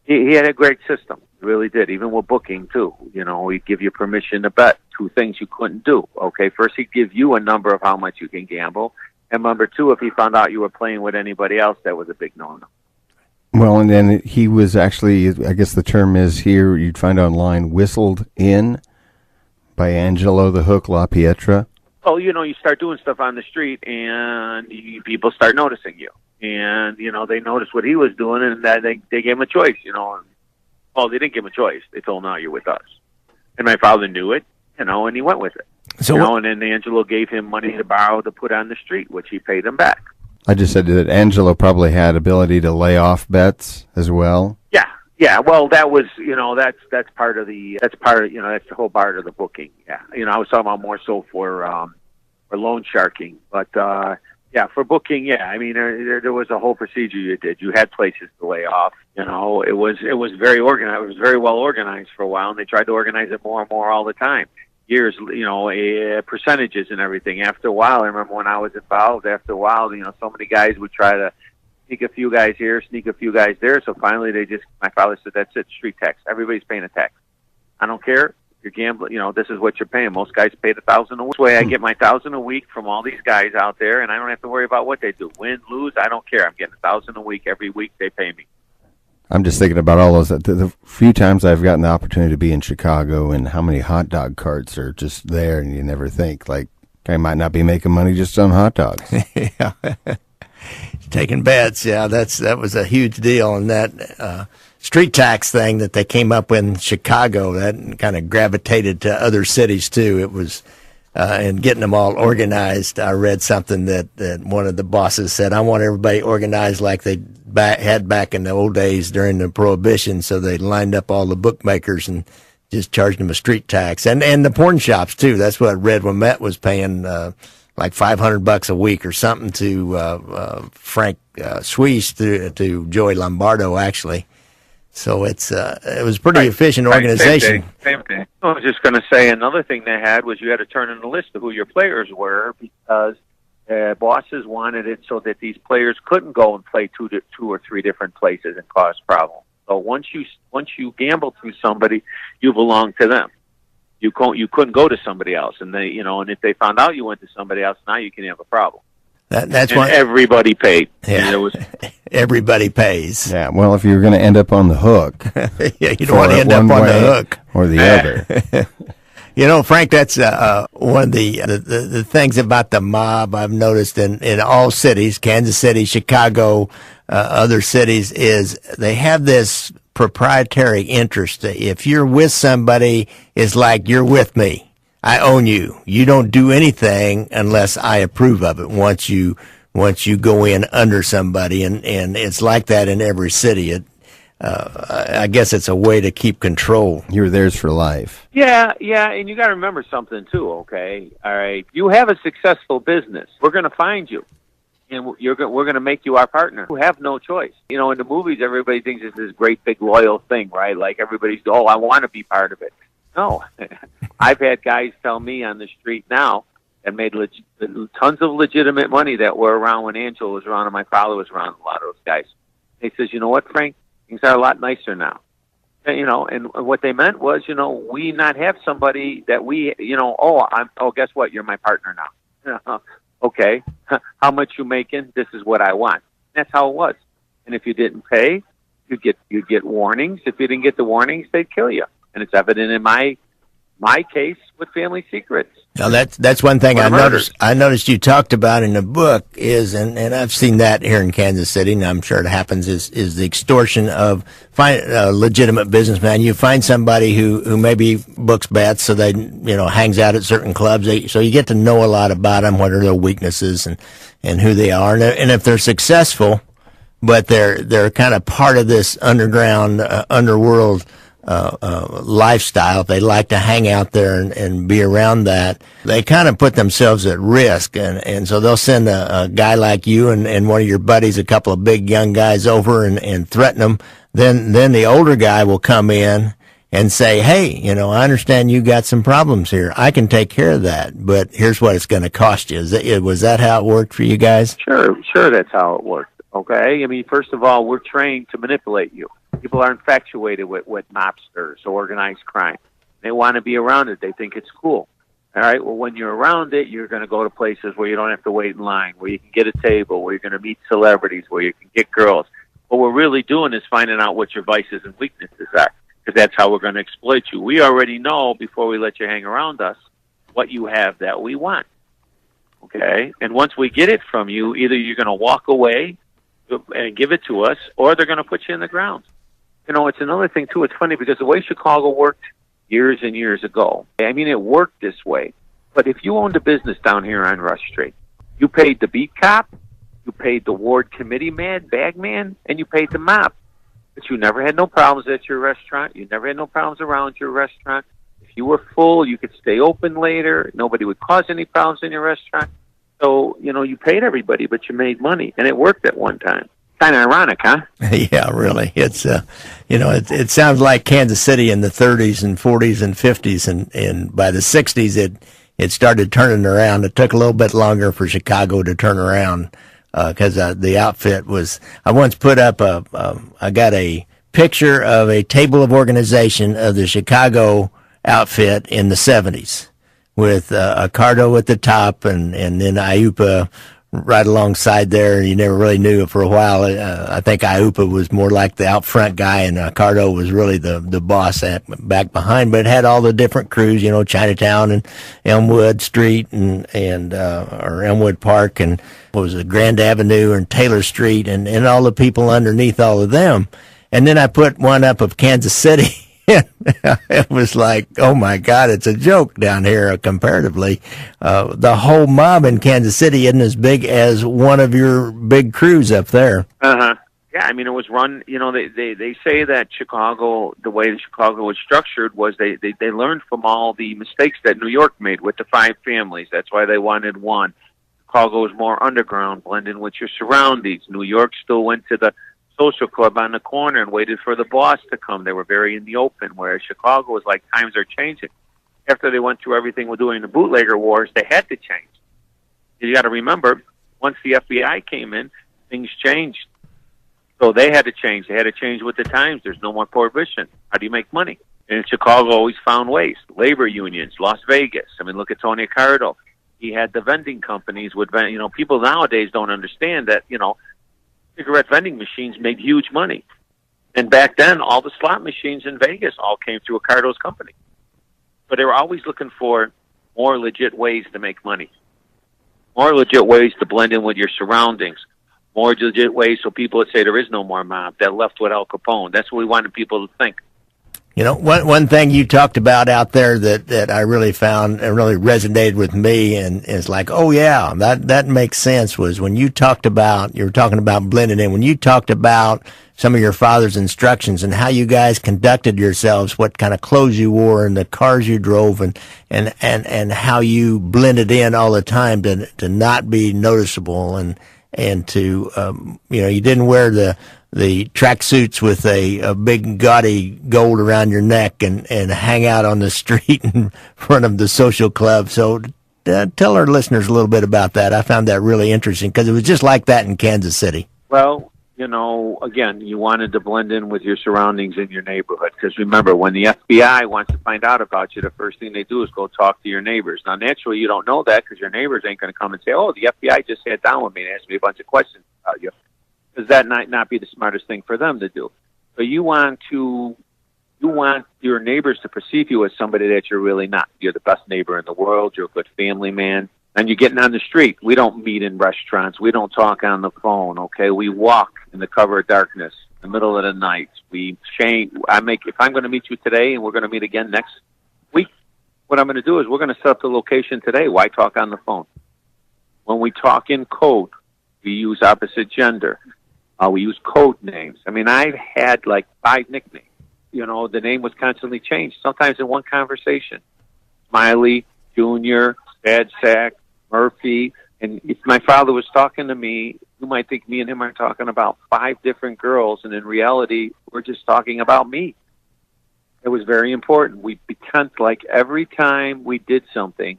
he had a great system. He really did. Even with booking, too. You know, he'd give you permission to bet 2 things you couldn't do. Okay, first he'd give you a number of how much you can gamble. And number 2, if he found out you were playing with anybody else, that was a big no-no. Well, and then he was actually, I guess the term is here, you'd find online, whistled in by Angelo the Hook LaPietra. Oh, you know, you start doing stuff on the street, and people start noticing you. And, you know, they noticed what he was doing, and they gave him a choice, you know. Well, they didn't give him a choice. They told him, no, you're with us. And my father knew it, you know, and he went with it. So, you know, and then Angelo gave him money to borrow to put on the street, which he paid him back. I just said that Angelo probably had ability to lay off bets as well. Yeah, well, that was, you know, that's part of the whole part of the booking. Yeah, you know, I was talking about more so for loan sharking, but yeah, for booking, yeah. I mean, there was a whole procedure you did. You had places to lay off. You know, it was very organized. It was very well organized for a while, and they tried to organize it more and more all the time. Years, you know, percentages and everything. After a while, I remember when I was involved. After a while, you know, so many guys would try to sneak a few guys here, sneak a few guys there. So finally, my father said, that's it, street tax. Everybody's paying a tax. I don't care. You're gambling. You know, this is what you're paying. Most guys pay $1,000 a week. This way, I get my $1,000 a week from all these guys out there, and I don't have to worry about what they do. Win, lose, I don't care. I'm getting $1,000 a week every week. They pay me. I'm just thinking about all those. The few times I've gotten the opportunity to be in Chicago, and how many hot dog carts are just there, and you never think, like, I might not be making money just on hot dogs. Yeah. Taking bets, yeah, that was a huge deal. And that street tax thing that they came up with in Chicago, that kind of gravitated to other cities, too. It was... and getting them all organized. I read something that one of the bosses said, I want everybody organized like they had back in the old days during the Prohibition. So they lined up all the bookmakers and just charged them a street tax. And the porn shops, too. That's what I read when Matt was paying like $500 a week or something to Frank Suisse, to Joey Lombardo, actually. So it was a pretty efficient organization. Same thing. I was just going to say another thing they had was you had to turn in a list of who your players were, because bosses wanted it so that these players couldn't go and play two or three different places and cause problems. So once you gamble through somebody, you belong to them. You couldn't go to somebody else, and and if they found out you went to somebody else, now you can have a problem. That's why everybody paid. Yeah, everybody pays. Yeah, well, if you're going to end up on the hook, yeah, you don't want to end up on the hook or the other. You know, Frank, that's one of the things about the mob I've noticed in all cities, Kansas City, Chicago, other cities, is they have this proprietary interest. If you're with somebody, it's like you're with me. I own you. You don't do anything unless I approve of it. Once you go in under somebody, and it's like that in every city. I guess it's a way to keep control. You're theirs for life. Yeah, and you got to remember something too. Okay, all right. You have a successful business. We're going to find you, and we're going to make you our partner. You have no choice. You know, in the movies, everybody thinks it's this great big loyal thing, right? Like everybody's, I want to be part of it. No, I've had guys tell me on the street now that made tons of legitimate money that were around when Angela was around and my father was around, a lot of those guys. They says, you know what, Frank? Things are a lot nicer now. And what they meant was, we not have somebody that we, guess what? You're my partner now. Okay. How much you making? This is what I want. That's how it was. And if you didn't pay, you'd get warnings. If you didn't get the warnings, they'd kill you. And it's evident in my case with Family Secrets. Now that's one thing I noticed you talked about in the book is, and I've seen that here in Kansas City, and I'm sure it happens, is the extortion of a legitimate businessman. You find somebody who maybe books bets, so they hangs out at certain clubs. So you get to know a lot about them, what are their weaknesses and who they are, and if they're successful, but they're kind of part of this underground underworld lifestyle. They like to hang out there and be around that. They kind of put themselves at risk, and so they'll send a guy like you and one of your buddies, a couple of big young guys over and threaten them. Then the older guy will come in and say, hey, I understand you got some problems here. I can take care of that, but here's what it's going to cost you. Was that how it worked for you guys? Sure, that's how it worked. Okay? I mean, first of all, we're trained to manipulate you. People are infatuated with mobsters, organized crime. They want to be around it. They think it's cool. All right, well, when you're around it, you're going to go to places where you don't have to wait in line, where you can get a table, where you're going to meet celebrities, where you can get girls. What we're really doing is finding out what your vices and weaknesses are, because that's how we're going to exploit you. We already know, before we let you hang around us, what you have that we want. Okay? And once we get it from you, either you're going to walk away and give it to us, or they're going to put you in the ground. It's another thing, too. It's funny because the way Chicago worked years and years ago, I mean, it worked this way. But if you owned a business down here on Rush Street, you paid the beat cop, you paid the ward committee bag man, and you paid the mob. But you never had no problems at your restaurant. You never had no problems around your restaurant. If you were full, you could stay open later. Nobody would cause any problems in your restaurant. So, you paid everybody, but you made money. And it worked at one time. Kind of ironic, huh? Yeah, really. It's it sounds like Kansas City in the 30s and 40s and 50s, and by the 60s it started turning around. It took a little bit longer for Chicago to turn around because the outfit was. I once put up I got a picture of a table of organization of the Chicago outfit in the 70s with Accardo at the top and then IUPA right alongside there. You never really knew it for a while. I think IUPA was more like the out front guy, and Accardo was really the boss back behind. But it had all the different crews, Chinatown and Elmwood Street and or Elmwood Park, and what was it, Grand Avenue and Taylor Street, and all the people underneath all of them. And then I put one up of Kansas City. It was like, oh my God, it's a joke down here comparatively. The whole mob in Kansas City isn't as big as one of your big crews up there. Uh-huh. Yeah, I mean, it was run, they say that Chicago, the way Chicago was structured was they learned from all the mistakes that New York made with the 5 families. That's why they wanted one. Chicago was more underground, blend in with your surroundings. New York still went to the social club on the corner and waited for the boss to come. They were very in the open, whereas Chicago was like, times are changing. After they went through everything we're doing the bootlegger wars, they had to change. You got to remember, once the FBI came in, things changed. So they had to change. They had to change with the times. There's no more prohibition. How do you make money? And Chicago always found ways. Labor unions, Las Vegas. I mean, look at Tony Accardo. He had the vending companies with, people nowadays don't understand that, cigarette vending machines made huge money. And back then, all the slot machines in Vegas all came through Accardo's company. But they were always looking for more legit ways to make money, more legit ways to blend in with your surroundings, more legit ways so people would say there is no more mob, that left with Al Capone. That's what we wanted people to think. One thing you talked about out there that I really found and really resonated with me and is like, oh yeah, that makes sense, was when you were talking about blending in, when you talked about some of your father's instructions and how you guys conducted yourselves, what kind of clothes you wore and the cars you drove and how you blended in all the time to not be noticeable and to, you didn't wear the tracksuits with a big gaudy gold around your neck and hang out on the street in front of the social club. So tell our listeners a little bit about that. I found that really interesting because it was just like that in Kansas City. Well, again, you wanted to blend in with your surroundings in your neighborhood because remember, when the FBI wants to find out about you, the first thing they do is go talk to your neighbors. Now, naturally, you don't know that because your neighbors ain't going to come and say, oh, the FBI just sat down with me and asked me a bunch of questions about you. Because that might not be the smartest thing for them to do. So you want your neighbors to perceive you as somebody that you're really not. You're the best neighbor in the world. You're a good family man. And you're getting on the street. We don't meet in restaurants. We don't talk on the phone, okay? We walk in the cover of darkness, in the middle of the night. If I'm going to meet you today and we're going to meet again next week, what I'm going to do is we're going to set up the location today. Why talk on the phone? When we talk in code, we use opposite gender. We use code names. I mean, I've had like 5 nicknames. The name was constantly changed, sometimes in one conversation. Smiley, Junior, Bad Sack, Murphy. And if my father was talking to me, you might think me and him are talking about 5 different girls, and in reality, we're just talking about me. It was very important. We became like every time we did something,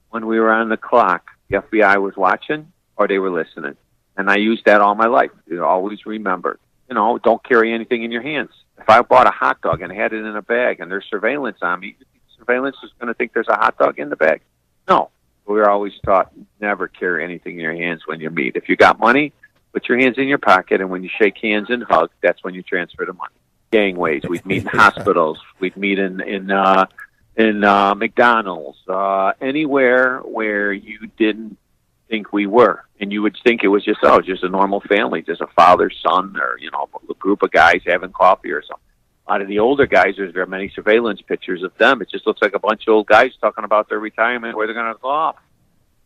when we were on the clock, the FBI was watching or they were listening. And I used that all my life. Always remember, don't carry anything in your hands. If I bought a hot dog and had it in a bag and there's surveillance on me, surveillance is going to think there's a hot dog in the bag. No. We were always taught, never carry anything in your hands when you meet. If you got money, put your hands in your pocket, and when you shake hands and hug, that's when you transfer the money. Gangways. We'd meet in hospitals. We'd meet in McDonald's. Anywhere where you didn't think we were. And you would think it was just a normal family, just a father, son, or, a group of guys having coffee or something. A lot of the older guys, there's very many surveillance pictures of them. It just looks like a bunch of old guys talking about their retirement, where they're going to go off.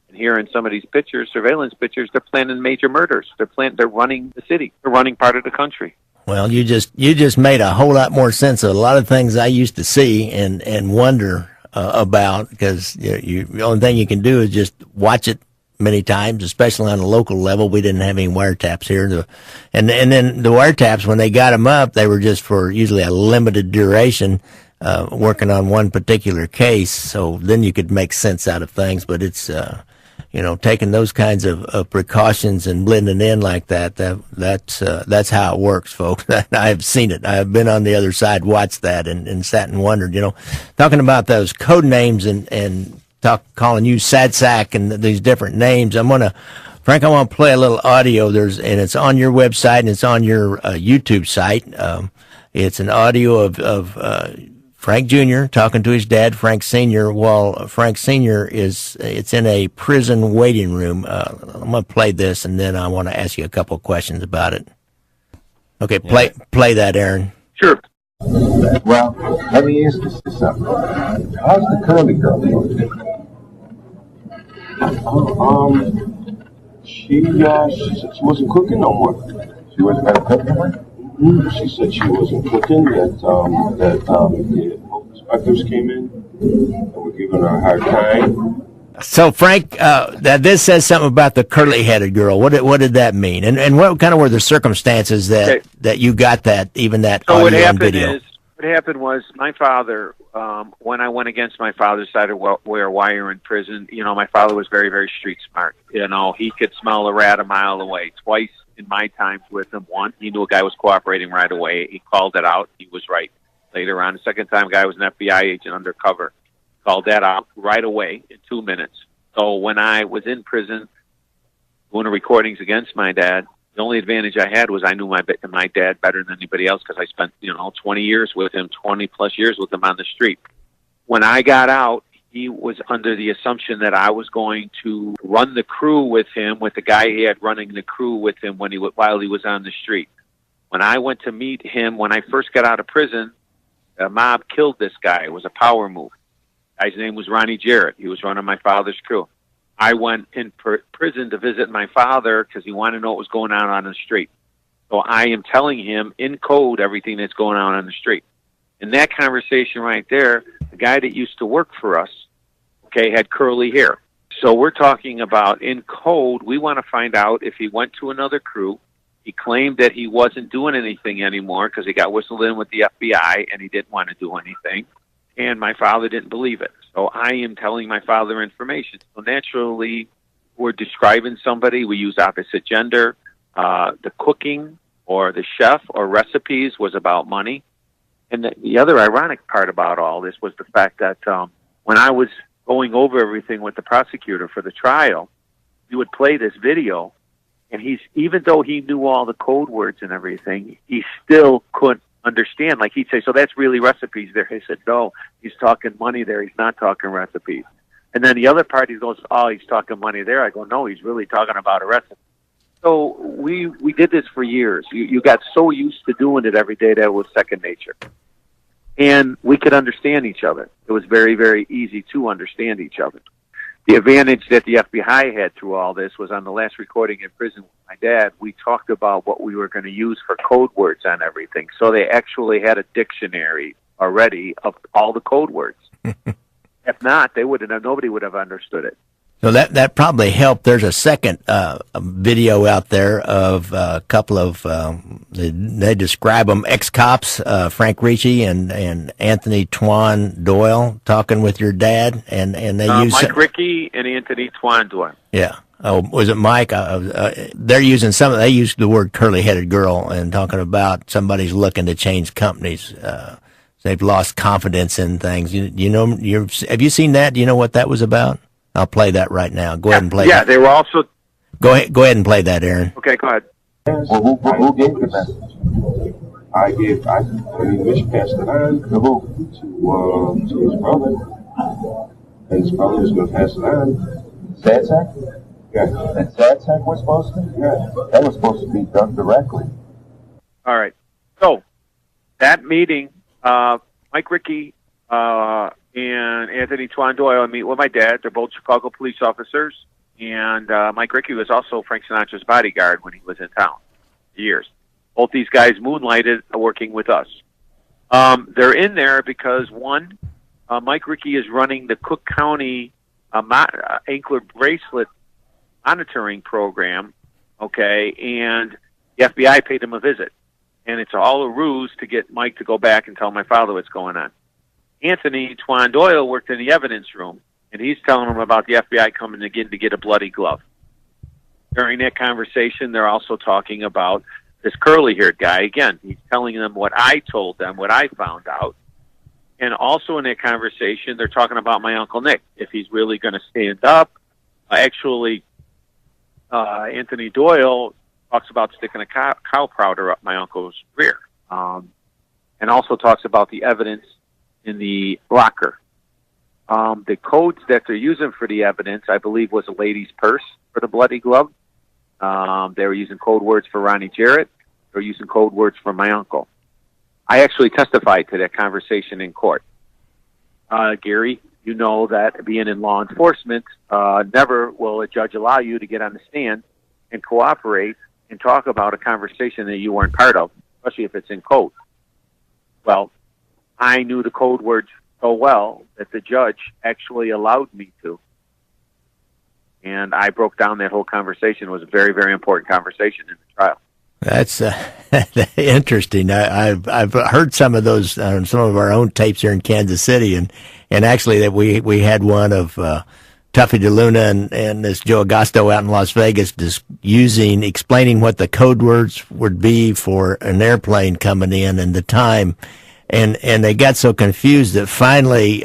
And here in some of these pictures, surveillance pictures, they're planning major murders. They're running the city. They're running part of the country. Well, you just made a whole lot more sense of a lot of things I used to see and wonder about, because the only thing you can do is just watch it many times, especially on a local level. We didn't have any wiretaps here. And then the wiretaps, when they got them up, they were just for usually a limited duration, working on one particular case. So then you could make sense out of things. But it's taking those kinds of precautions and blending in like that's how it works, folks. I've seen it. I've been on the other side, watched that, and sat and wondered, talking about those code names and calling you Sad Sack and these different names. Frank, I want to play a little audio. And it's on your website and it's on your YouTube site. It's an audio of Frank Jr. talking to his dad, Frank Sr., while Frank Sr. it's in a prison waiting room. I'm going to play this, and then I want to ask you a couple of questions about it. Okay, play that, Aaron. Sure. Well, let me ask you something. How's the curly girl doing? She said she wasn't cooking no more. She wasn't going to cook no more? She said she wasn't cooking, that the health inspectors came in and were giving her a hard time. So, Frank, this says something about the curly-headed girl. What did that mean? And what kind of were the circumstances that you got that audio and video? What happened was my father, when I went against my father, decided to wear wire in prison. My father was very, very street smart. He could smell a rat a mile away. Twice in my times with him, one, he knew a guy was cooperating right away. He called it out. He was right. Later on, the second time, a guy was an FBI agent undercover. Called that out right away in 2 minutes. So when I was in prison doing the recordings against my dad, the only advantage I had was I knew my dad better than anybody else because I spent 20 years with him, 20-plus years with him on the street. When I got out, he was under the assumption that I was going to run the crew with him, with the guy he had running the crew with him while he was on the street. When I went to meet him, when I first got out of prison, the mob killed this guy. It was a power move. His name was Ronnie Jarrett. He was running my father's crew. I went in prison to visit my father because he wanted to know what was going on the street. So I am telling him in code everything that's going on the street. In that conversation right there, the guy that used to work for us, had curly hair. So we're talking about in code, we want to find out if he went to another crew. He claimed that he wasn't doing anything anymore because he got whistled in with the FBI and he didn't want to do anything. And my father didn't believe it. So I am telling my father information. So naturally, we're describing somebody. We use opposite gender. The cooking or the chef or recipes was about money. And the other ironic part about all this was the fact that when I was going over everything with the prosecutor for the trial, he would play this video, and even though he knew all the code words and everything, he still couldn't understand. Like, he'd say, so that's really recipes there. He said, no, he's talking money there. He's not talking recipes. And then the other part, he goes, oh, he's talking money there. I go, no, he's really talking about a recipe. So we did this for years. You got so used to doing it every day that it was second nature. And we could understand each other. It was very, very easy to understand each other. The advantage that the FBI had through all this was on the last recording in prison with my dad, we talked about what we were going to use for code words on everything. So they actually had a dictionary already of all the code words. If not, nobody would have understood it. So that probably helped. There's a second video out there of a couple of they describe them ex-cops, Frank Ricci and Anthony Twan Doyle talking with your dad, and they use Mike Ricci and Anthony Twan Doyle. Yeah. Oh, was it Mike? They're using they used the word curly-headed girl and talking about somebody's looking to change companies. They've lost confidence in things. Have you seen that? Do you know what that was about? I'll play that right now. Go ahead and play that. Yeah, they were also... Go ahead and play that, Aaron. Okay, go ahead. Well, who gave the message? Mitch passed it on to who? To his brother. And his brother was going to pass it on. Sad Sack? Yeah. And Sad Sack was supposed to? Yeah. That was supposed to be done directly. All right. So, that meeting, Mike Ricci, and Anthony Twan Doyle meet with my dad. They're both Chicago police officers. And Mike Ricci was also Frank Sinatra's bodyguard when he was in town for years. Both these guys moonlighted working with us. They're in there because, one, Mike Ricci is running the Cook County anklet bracelet monitoring program, and the FBI paid him a visit. And it's all a ruse to get Mike to go back and tell my father what's going on. Anthony Twan Doyle worked in the evidence room, and he's telling them about the FBI coming again to get a bloody glove. During that conversation, they're also talking about this curly-haired guy. Again, he's telling them what I told them, what I found out. And also in that conversation, they're talking about my Uncle Nick, if he's really going to stand up. Actually, Anthony Doyle talks about sticking a cow powder up my uncle's rear. And also talks about the evidence in the locker. The codes that they're using for the evidence, I believe, was a lady's purse for the bloody glove. They were using code words for Ronnie Jarrett. They were using code words for my uncle. I actually testified to that conversation in court. Gary, you know that being in law enforcement, never will a judge allow you to get on the stand and cooperate and talk about a conversation that you weren't part of, especially if it's in code. Well, I knew the code words so well that the judge actually allowed me to. And I broke down that whole conversation. It was a very, very important conversation in the trial. That's interesting. I've heard some of those on some of our own tapes here in Kansas City, and actually that we had one of Tuffy DeLuna and this Joe Agosto out in Las Vegas just explaining what the code words would be for an airplane coming in and the time, and they got so confused that finally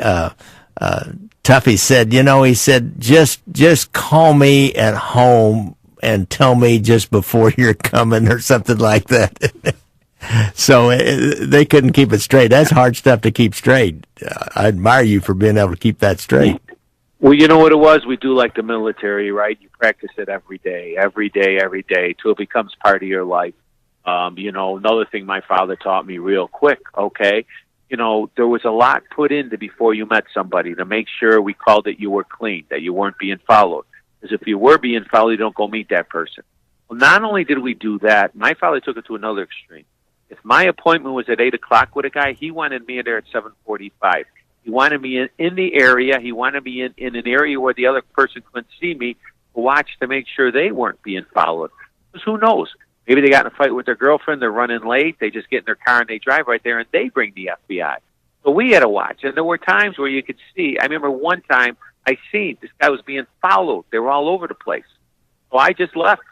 Tuffy said, he said, just call me at home and tell me just before you're coming or something like that. So they couldn't keep it straight. That's hard stuff to keep straight. I admire you for being able to keep that straight. Well, you know what it was? We do like the military, right? You practice it every day, till it becomes part of your life. Another thing my father taught me real quick, okay? There was a lot put into before you met somebody to make sure we called it you were clean, that you weren't being followed. Because if you were being followed, you don't go meet that person. Well, not only did we do that, my father took it to another extreme. If my appointment was at 8 o'clock with a guy, he wanted me there at 7:45. He wanted me in the area. He wanted me in an area where the other person couldn't see me to watch to make sure they weren't being followed. Because who knows? Maybe they got in a fight with their girlfriend. They're running late. They just get in their car and they drive right there, and they bring the FBI. So we had to watch. And there were times where you could see. I remember one time I seen this guy was being followed. They were all over the place. So I just left.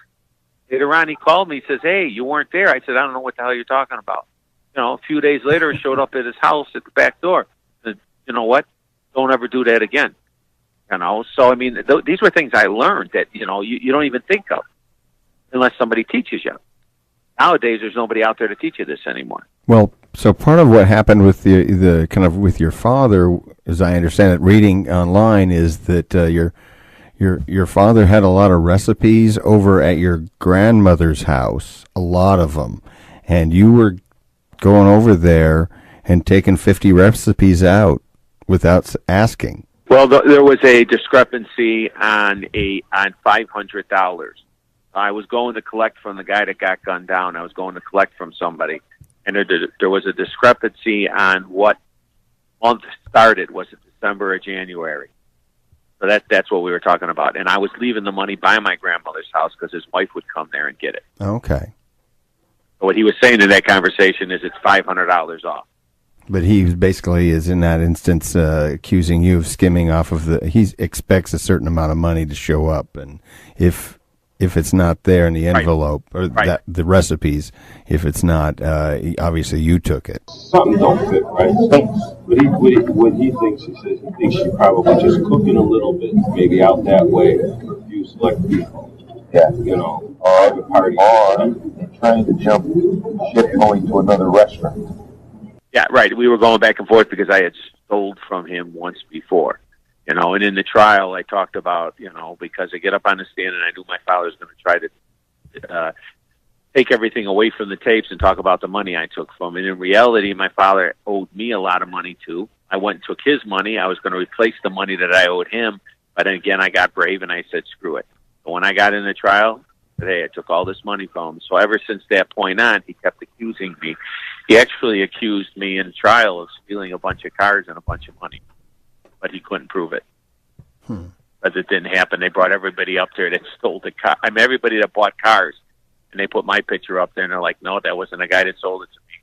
Later on, he called me. He says, "Hey, you weren't there." I said, "I don't know what the hell you're talking about." A few days later, he showed up at his house at the back door. Said, "You know what? Don't ever do that again." So I mean, these were things I learned that you don't even think of unless somebody teaches you. Nowadays, there's nobody out there to teach you this anymore. Well, so part of what happened with the kind of with your father, as I understand it, reading online, is that your father had a lot of recipes over at your grandmother's house, a lot of them, and you were going over there and taking 50 recipes out without asking. Well, there was a discrepancy on $500. I was going to collect from the guy that got gunned down. I was going to collect from somebody. And there was a discrepancy on what month started. Was it December or January? So that's what we were talking about. And I was leaving the money by my grandmother's house because his wife would come there and get it. Okay. So what he was saying in that conversation is it's $500 off. But he basically is in that instance accusing you of skimming off of he expects a certain amount of money to show up, and if it's not there in the envelope or the recipes, if it's not, obviously you took it. Something don't fit, right? What he thinks, he says he thinks you're probably just cooking a little bit, maybe out that way, you select people. Yeah. Or the party. Or you're trying to jump ship going to another restaurant. Yeah, right. We were going back and forth because I had stole from him once before. And in the trial, I talked about, because I get up on the stand and I knew my father was going to try to take everything away from the tapes and talk about the money I took from him. And in reality, my father owed me a lot of money, too. I went and took his money. I was going to replace the money that I owed him. But then again, I got brave and I said, screw it. So when I got in the trial, I said, hey, I took all this money from him. So ever since that point on, he kept accusing me. He actually accused me in trial of stealing a bunch of cars and a bunch of money. But he couldn't prove it. Because it didn't happen. They brought everybody up there that stole the car. I mean, everybody that bought cars, and they put my picture up there, and they're like, no, that wasn't a guy that sold it to me.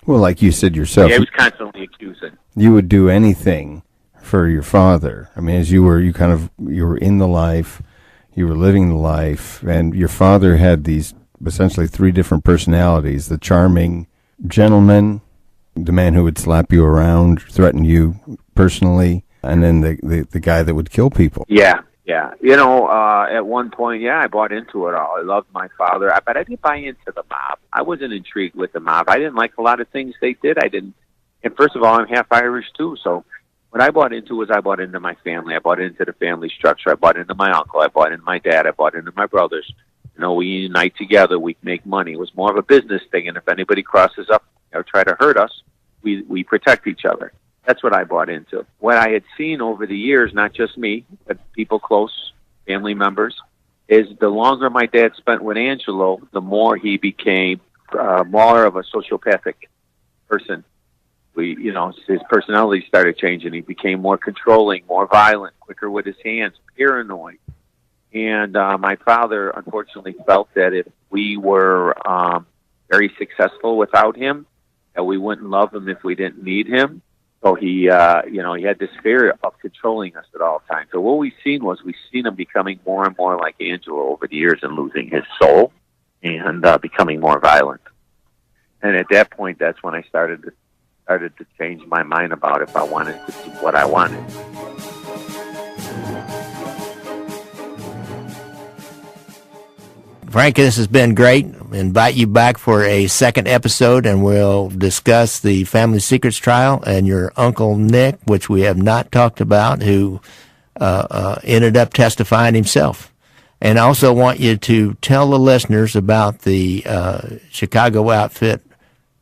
Well, like you said yourself. Yeah, he was constantly accusing. You would do anything for your father? I mean, as you were in the life, you were living the life, and your father had these essentially three different personalities: the charming gentleman, the man who would slap you around, threaten you personally, and then the guy that would kill people. Yeah. At one point, I bought into it all. I loved my father, but I didn't buy into the mob. I wasn't intrigued with the mob. I didn't like a lot of things they did. And first of all, I'm half Irish too, so what I bought into was I bought into my family. I bought into the family structure. I bought into my uncle. I bought into my dad. I bought into my brothers. We unite together. We make money. It was more of a business thing, and if anybody crosses up or try to hurt us, we protect each other. That's what I bought into. What I had seen over the years, not just me, but people close, family members, is the longer my dad spent with Angelo, the more he became more of a sociopathic person. His personality started changing. He became more controlling, more violent, quicker with his hands, paranoid. And my father, unfortunately, felt that if we were very successful without him, that we wouldn't love him if we didn't need him. So he had this fear of controlling us at all times. So what we've seen him becoming more and more like Angelo over the years and losing his soul and becoming more violent. And at that point, that's when I started to change my mind about if I wanted to do what I wanted. Frank, this has been great. Invite you back for a second episode, and we'll discuss the Family Secrets trial and your Uncle Nick, which we have not talked about, who ended up testifying himself. And I also want you to tell the listeners about the Chicago Outfit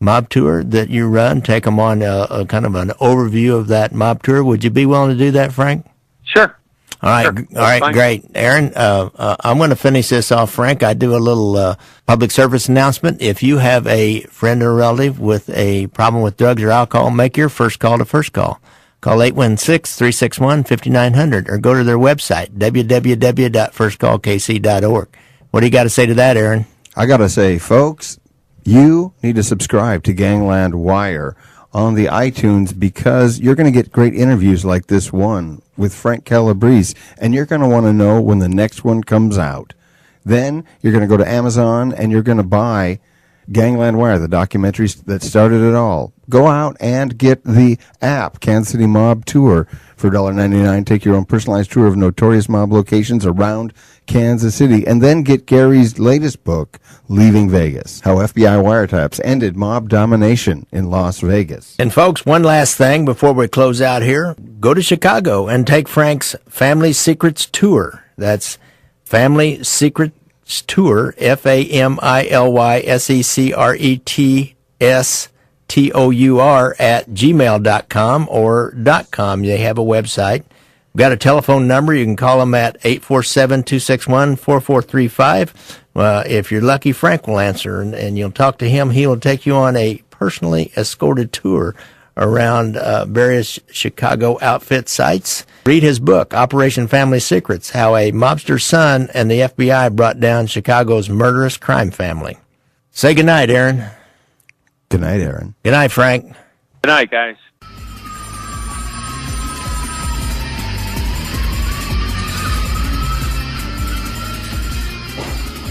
mob tour that you run. Take them on a kind of an overview of that mob tour. Would you be willing to do that, Frank? Sure. All right, sure. All right, fine. Great. Aaron, I'm going to finish this off, Frank. I do a little public service announcement. If you have a friend or relative with a problem with drugs or alcohol, make your first call to First Call. Call 816-361-5900 or go to their website, www.firstcallkc.org. What do you got to say to that, Aaron? I got to say, folks, you need to subscribe to Gangland Wire on the iTunes, because you're going to get great interviews like this one with Frank Calabrese, and you're going to want to know when the next one comes out. Then you're going to go to Amazon and you're going to buy Gangland Wire, the documentary that started it all. Go out and get the app, Kansas City Mob Tour, for $1.99. Take your own personalized tour of notorious mob locations around Kansas City. And then get Gary's latest book, Leaving Vegas, How FBI Wiretaps Ended Mob Domination in Las Vegas. And folks, one last thing before we close out here. Go to Chicago and take Frank's Family Secrets Tour. That's Family Secrets Tour, Familysecretstour at gmail.com or .com. They have a website. We've got a telephone number. You can call them at 847-261-4435. If you're lucky, Frank will answer, and you'll talk to him. He will take you on a personally escorted tour around various Chicago outfit sites. Read his book, Operation Family Secrets, How a Mobster's Son and the FBI Brought Down Chicago's Murderous Crime Family. Say goodnight, Aaron. Good night, Aaron. Good night, Frank. Good night, guys.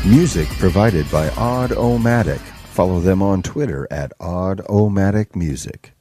Music provided by Odd-O-Matic. Follow them on Twitter at Odd-O-Matic Music.